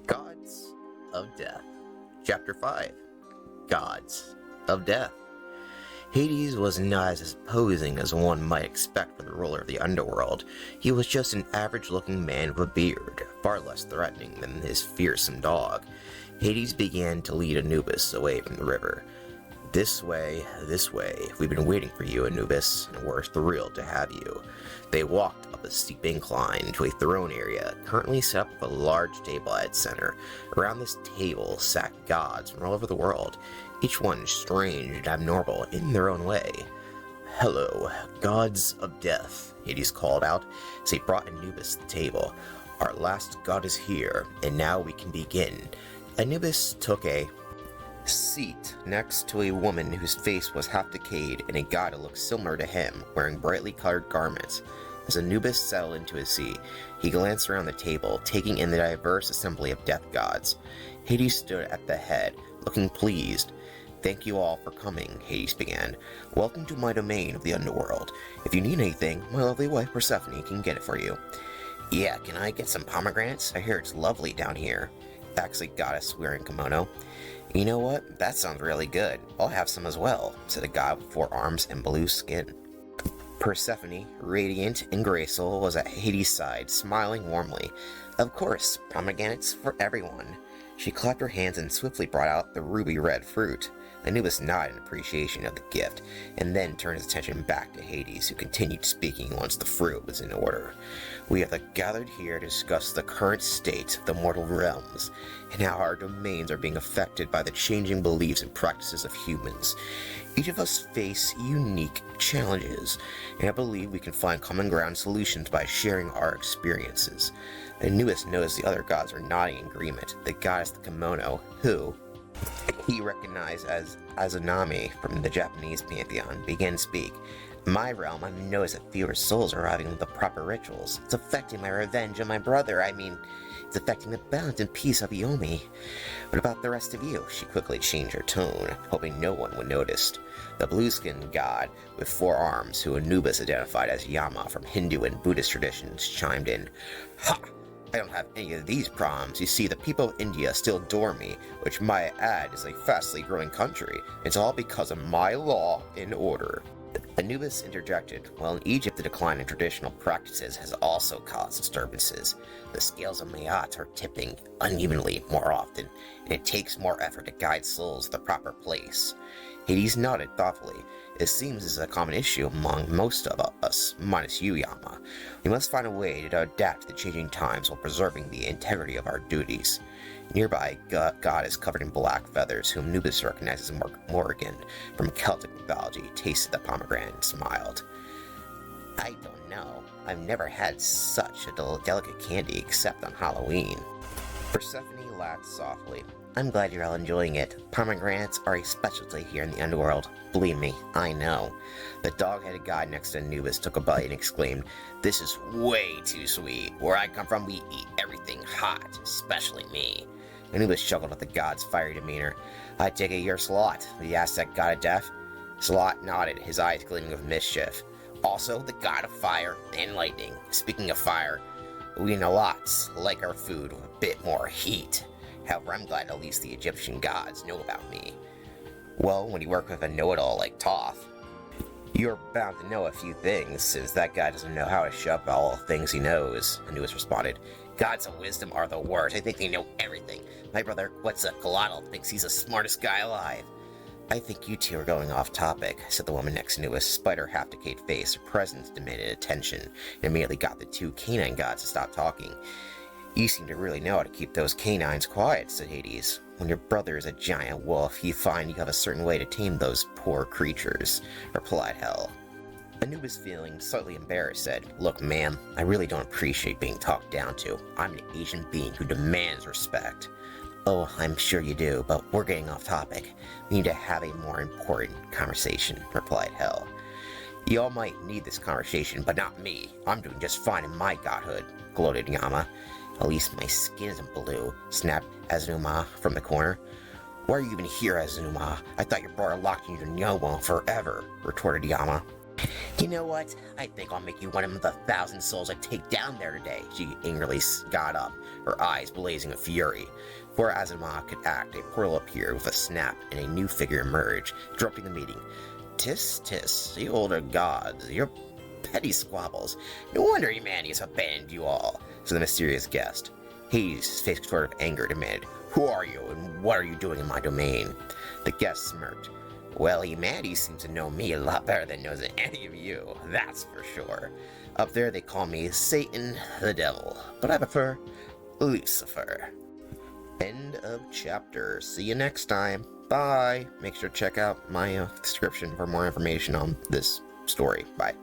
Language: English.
Gods of Death. Chapter 5. Gods of Death. Hades was not as imposing as one might expect from the ruler of the underworld. He was just an average-looking man with a beard, far less threatening than his fearsome dog. Hades began to lead Anubis away from the river. This way, we've been waiting for you, Anubis, and we're thrilled to have you. They walked up a steep incline to a throne area, currently set up with a large table at its center. Around this table sat gods from all over the world, each one strange and abnormal in their own way. "Hello, gods of death," Hades called out as he brought Anubis to the table. "Our last god is here, and now we can begin." Anubis took a seat next to a woman whose face was half decayed and a god who looked similar to him, wearing brightly colored garments. As Anubis settled into his seat, he glanced around the table, taking in the diverse assembly of death gods. Hades stood at the head, looking pleased. "Thank you all for coming," Hades began. "Welcome to my domain of the underworld. If you need anything, my lovely wife Persephone can get it for you." "Yeah, can I get some pomegranates? I hear it's lovely down here," asked a goddess wearing kimono. "You know what? That sounds really good. I'll have some as well," said a god with 4 arms and blue skin. Persephone, radiant and graceful, was at Hades' side, smiling warmly. "Of course, pomegranates for everyone." She clapped her hands and swiftly brought out the ruby-red fruit. Anubis nodded in appreciation of the gift, and then turned his attention back to Hades, who continued speaking once the fruit was in order. "We have gathered here to discuss the current state of the mortal realms, and how our domains are being affected by the changing beliefs and practices of humans. Each of us face unique challenges, and I believe we can find common ground solutions by sharing our experiences." Anubis noticed the other gods were nodding in agreement. The goddess the kimono, who he recognized as Azunami from the Japanese pantheon, began to speak. "In my realm, I've noticed that fewer souls are arriving with the proper rituals. It's affecting my revenge on my brother. It's affecting the balance and peace of Yomi. What about the rest of you?" She quickly changed her tone, hoping no one would notice. The blue-skinned god with 4 arms, who Anubis identified as Yama from Hindu and Buddhist traditions, chimed in. "Ha! I don't have any of these problems. You see, the people of India still adore me, which might add is a fastly growing country. It's all because of my law and order." Anubis interjected. "Well, in Egypt, the decline in traditional practices has also caused disturbances. The scales of Mayat are tipping unevenly more often, and it takes more effort to guide souls to the proper place." Hades nodded thoughtfully. "It seems this is a common issue among most of us, minus you, Yama. We must find a way to adapt to the changing times while preserving the integrity of our duties." Nearby, a god is covered in black feathers, whom Anubis recognizes as Morrigan from Celtic mythology, tasted the pomegranate and smiled. "I don't know. I've never had such a delicate candy except on Halloween." Persephone laughed softly. "I'm glad you're all enjoying it. Pomegranates are a specialty here in the underworld. Believe me, I know." The dog-headed god next to Anubis took a bite and exclaimed, "This is way too sweet. Where I come from, we eat everything hot, especially me." Anubis chuckled at the god's fiery demeanor. "I take it you're Slot," he asked that god of death. Slot nodded, his eyes gleaming with mischief. "Also the god of fire and lightning. Speaking of fire, we know lots, like our food with a bit more heat. However, I'm glad at least the Egyptian gods know about me." "Well, when you work with a know-it-all like Thoth, you're bound to know a few things, since that guy doesn't know how to shut up all the things he knows," Anubis responded. "Gods of wisdom are the worst. I think they know everything. My brother, Quetzalcoatl, thinks he's the smartest guy alive." "I think you two are going off topic," said the woman next to Anubis, despite her half-decayed face. Her presence demanded attention, and immediately got the 2 canine gods to stop talking. "You seem to really know how to keep those canines quiet," said Hades. "When your brother is a giant wolf, you find you have a certain way to tame those poor creatures," replied Hel. Anubis, feeling slightly embarrassed, said, "Look, ma'am, I really don't appreciate being talked down to. I'm an Asian being who demands respect." "Oh, I'm sure you do, but we're getting off topic. We need to have a more important conversation," replied Hel. "You all might need this conversation, but not me. I'm doing just fine in my godhood," gloated Yama. "At least my skin isn't blue," snapped Azunuma from the corner. "Why are you even here, Azunuma? I thought your brother locked you in your Nyomo forever," retorted Yama. You know what? I think I'll make you one of the 1,000 souls I take down there today. She angrily got up, her eyes blazing with fury. Before Azuma could act, a portal appeared with a snap, and a new figure emerged, interrupting the meeting. Tis, you older gods, your petty squabbles. No wonder humanity's abandoned you all, said the mysterious guest. Hades, his face sort of anger, demanded, Who are you, and what are you doing in my domain? The guest smirked. Well, humanity seems to know me a lot better than knows any of you, that's for sure. Up there they call me Satan the Devil, but I prefer Lucifer. End of chapter. See you next time. Bye. Make sure to check out my description for more information on this story. Bye.